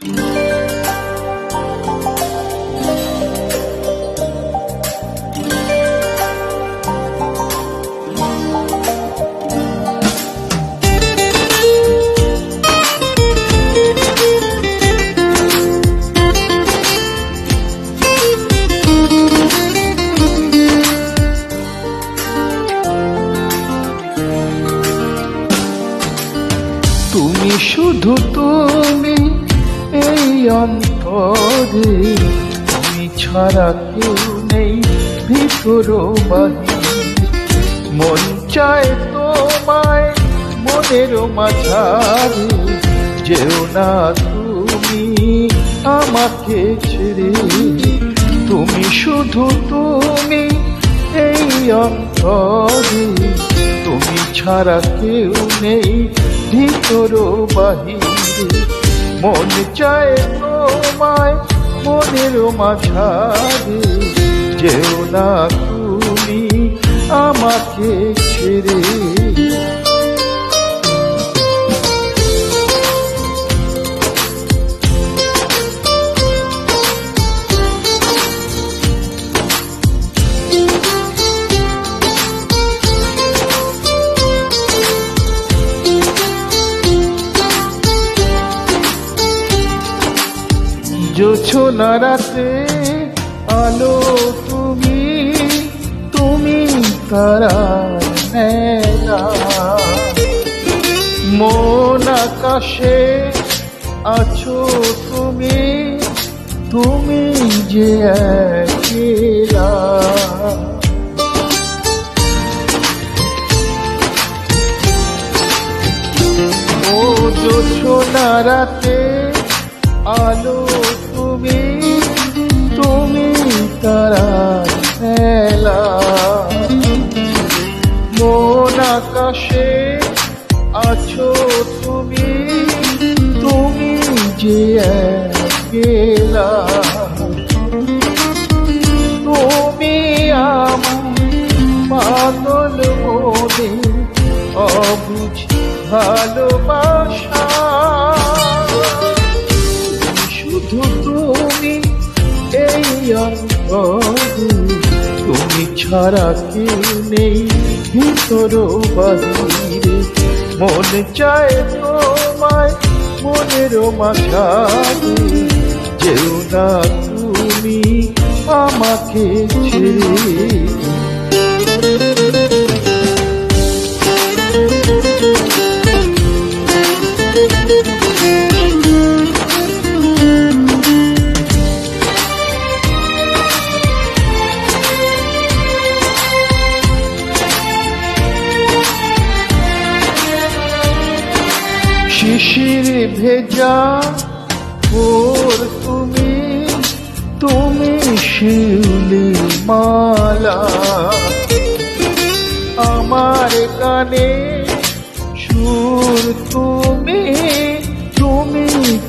তুমি শুধু তুমি এই অন্তরে, তুমি ছাড়া কেউ নেই ভিতর বাহির। মন চায় তোমায় মনের মাঝারে, যেও না তুমি আমাকে ছেড়ে। তুমি শুধু তুমি এই অন্তরে, তুমি ছাড়া কেউ নেই ভিতর বাহিরে। মন চায় তোমায় মনের মাঝারে, যেও না তুমি আমাকে ছেড়ে। জোছনা রাতে আলো তুমি, তুমি তারার মেলা। মন আকাশে আছো তুমি, তুমি যে একলা। ও জোছনা রাতে আলো তুমি, তুমি তারার মেলা। মন আকাশে আছো তুমি, তুমি যে একলা। তুমি আমার পাগল মনে অবুঝ ভালোবাসা। শুধু তুমি এই অন্তরে, তুমি ছাড়া কেউ নেই ভিতর বাহিরে। মন চায় তোমায় মনের মাঝারে, যেও না তুমি আমাকে ছেড়ে। শিশির ভেজা ভোর তুমি, তুমি শিউলি মালা। আমার গানে সুর তুমি, তুমি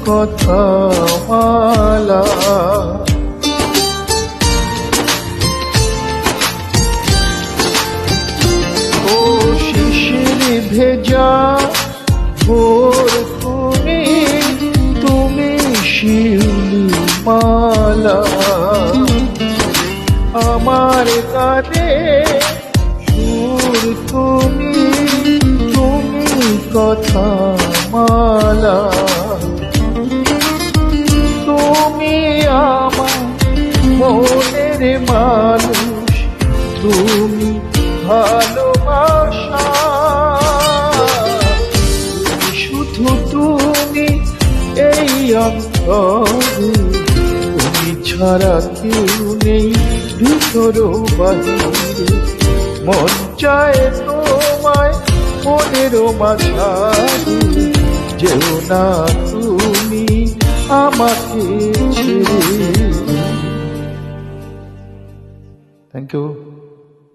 কথা মালা। ও শিশির ভেজা ভোর তুমি, তুমি শিউলি মালা। আমার গানে সুর তুমি, তুমি কথা মালা। তুমি আমার মনের মানুষ, তুমি ভালোবাসা। শুধু তুমি এই অন্তরে, তুমি ছাড়া কেউ নেই ভিতর বাহিরে। মন চায় তোমায় মনের মাঝারে, যেও না তুমি আমাকে ছেড়ে। Thank you.